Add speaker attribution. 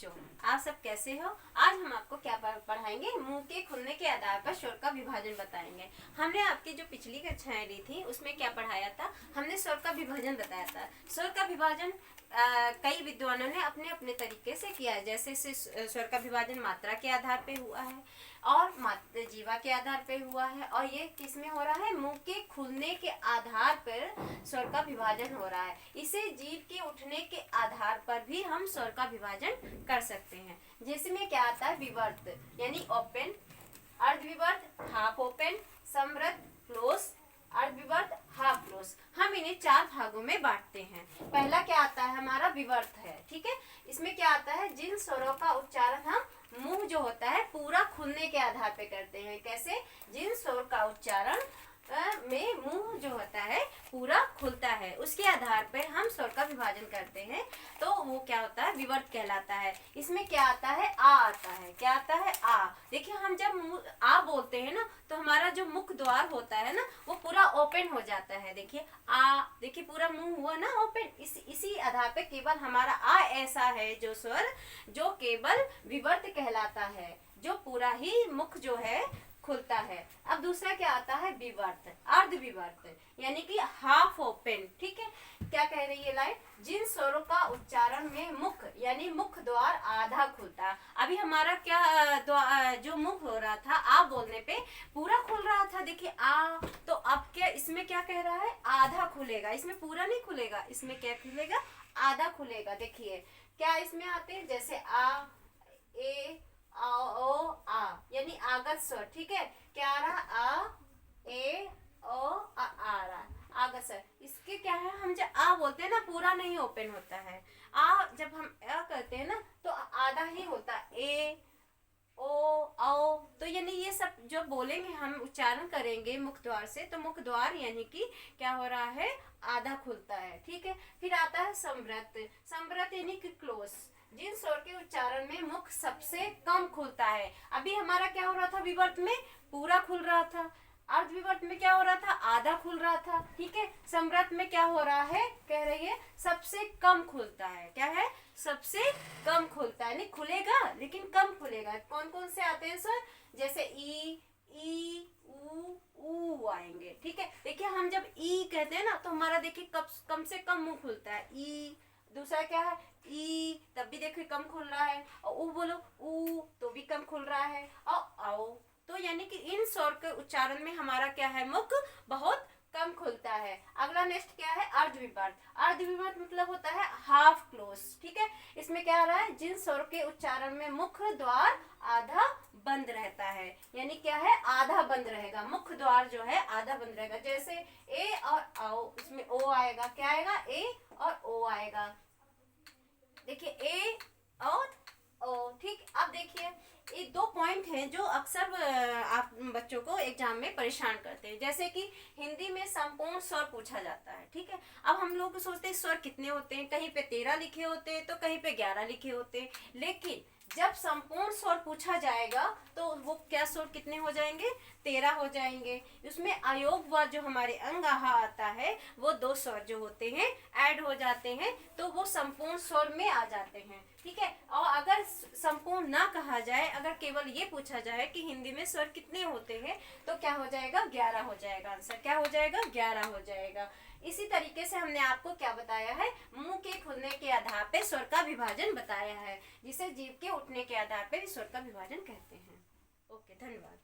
Speaker 1: बच्चों, आप सब कैसे हो। आज हम आपको क्या पढ़ाएंगे, मुंह के खुलने के आधार पर स्वर का विभाजन बताएंगे। हमने आपकी जो पिछली कक्षाएं ली थी उसमें क्या पढ़ाया था, हमने स्वर का विभाजन बताया था। स्वर का विभाजन कई विद्वानों ने अपने अपने तरीके से किया है। जैसे स्वर का विभाजन मात्रा के आधार पे हुआ है और जीवा के आधार पे हुआ है, और ये किस में हो रहा है, मुंह के खुलने के आधार पर स्वर का विभाजन हो रहा है। इसे जीभ के उठने के आधार पर भी हम स्वर का विभाजन कर सकते हैं। जिसमें क्या आता है, विवर्त यानी ओपन, अर्धविवर्त हाफ ओपन, समवर्त क्लोज, अर्धविवर्त हाफ क्लोज। हम इन्हें 4 भागों में बांटते हैं। पहला क्या आता है, हमारा विवर्त है। ठीक है, इसमें क्या आता है, जिन स्वरों का उच्चारण हम मुंह जो होता है पूरा खुलने के आधार पे करते हैं। कैसे, जिन स्वर का उच्चारण में मुंह जो होता है पूरा खुलता है, उसके आधार पर हम स्वर का विभाजन करते हैं, तो वो क्या होता है, विवर्त कहलाता है। इसमें क्या आता है, आ आता है। क्या आता है, आ। देखिए, हम जब आ बोलते हैं ना, तो हमारा जो मुख द्वार होता है ना, वो पूरा ओपन हो जाता है। देखिए आ, देखिए पूरा मुंह हुआ ना ओपन। इसी आधार पे केवल हमारा आ ऐसा है जो स्वर जो केवल विवर्त कहलाता है, जो पूरा ही मुख जो है खुलता है। अब दूसरा क्या आता है, विवर्त, अर्धविवर्त यानी कि हाफ ओपन। ठीक है, क्या कह रही है लाइन, जिन स्वरों का उच्चारण में मुख यानी मुख द्वार आधा खुलता है। अभी हमारा क्या जो मुख हो रहा था आ बोलने पे पूरा खुल रहा था, देखिए आ, तो अब क्या इसमें क्या कह रहा है, आधा खुलेगा। इसमें पूरा नहीं खुलेगा, इसमें क्या खुलेगा, आधा खुलेगा। देखिए क्या इसमें आते हैं, जैसे आ, ए, आ, ओ, आ यानी आगत स्वर। ठीक है, क्या आ रहा, आ, ए, ओ, आ रहा आगत स्वर। इसके क्या है, हम जब आ बोलते हैं ना पूरा नहीं ओपन होता है। आ जब हम आ करते हैं ना तो आधा ही होता है, ए, ओ, आओ। तो यानी ये सब जो बोलेंगे हम उच्चारण करेंगे मुख द्वार से, तो मुख द्वार यानी कि क्या हो रहा है, आधा खुलता है। ठीक है, फिर आता है समवर्त। समवर्त यानी कि क्लोज, जिन स्वर के उच्चारण में मुख सबसे कम खुलता है। अभी हमारा क्या हो रहा था, विवर्त में पूरा खुल रहा था, अर्धविवर्त में क्या हो रहा था, आधा खुल रहा था। ठीक है, समवर्त में क्या हो रहा है, कह रही है सबसे कम खुलता है। क्या है, सबसे कम खुलता है, नहीं खुलेगा लेकिन कम खुलेगा। कौन कौन से आते हैं सर, जैसे ई, ऊ आएंगे। ठीक है, देखिए हम जब ई कहते हैं ना तो हमारा देखिए कम से कम मुंह खुलता है, ई। दूसरा क्या है, ई, तब भी देखिए कम खुल रहा है, और ऊ बोलो, ऊ, तो भी कम खुल रहा है, और आओ। तो यानी कि इन स्वर के उच्चारण में हमारा क्या है, मुख बहुत कम खुलता है। अगला नेक्स्ट क्या है, अर्धविवर्त। अर्धविवर्त मतलब होता है हाफ क्लोज। ठीक है, इसमें क्या आ रहा है, जिन स्वर के उच्चारण में मुख द्वार आधा बंद रहता है, यानी क्या है, आधा बंद रहेगा, मुख द्वार जो है आधा बंद रहेगा। जैसे ए और आओ, इसमें ओ आएगा, क्या आएगा, ए और ओ आएगा। देखिए ए और ओ। ठीक, अब देखिए ये 2 पॉइंट हैं जो अक्सर आप बच्चों को एग्जाम में परेशान करते हैं। जैसे कि हिंदी में संपूर्ण स्वर पूछा जाता है। ठीक है, अब हम लोग सोचते हैं स्वर कितने होते हैं, कहीं पे 13 लिखे होते हैं तो कहीं पे 11 लिखे होते हैं, लेकिन जब संपूर्ण स्वर पूछा जाएगा तो वो क्या स्वर कितने हो जाएंगे, 13 हो जाएंगे। उसमें अयोग व जो हमारे अंग आहा आता है, वो 2 स्वर जो होते हैं ऐड हो जाते हैं, तो वो संपूर्ण स्वर में आ जाते हैं। ठीक है, और अगर संपूर्ण ना कहा जाए, अगर केवल ये पूछा जाए कि हिंदी में स्वर कितने होते हैं, तो क्या हो जाएगा, 11 हो जाएगा। आंसर क्या हो जाएगा, 11 हो जाएगा। इसी तरीके से हमने आपको क्या बताया है, मुंह के खुलने के आधार पे स्वर का विभाजन बताया है, जिसे जीभ के उठने के आधार पे स्वर का विभाजन कहते हैं। ओके, धन्यवाद।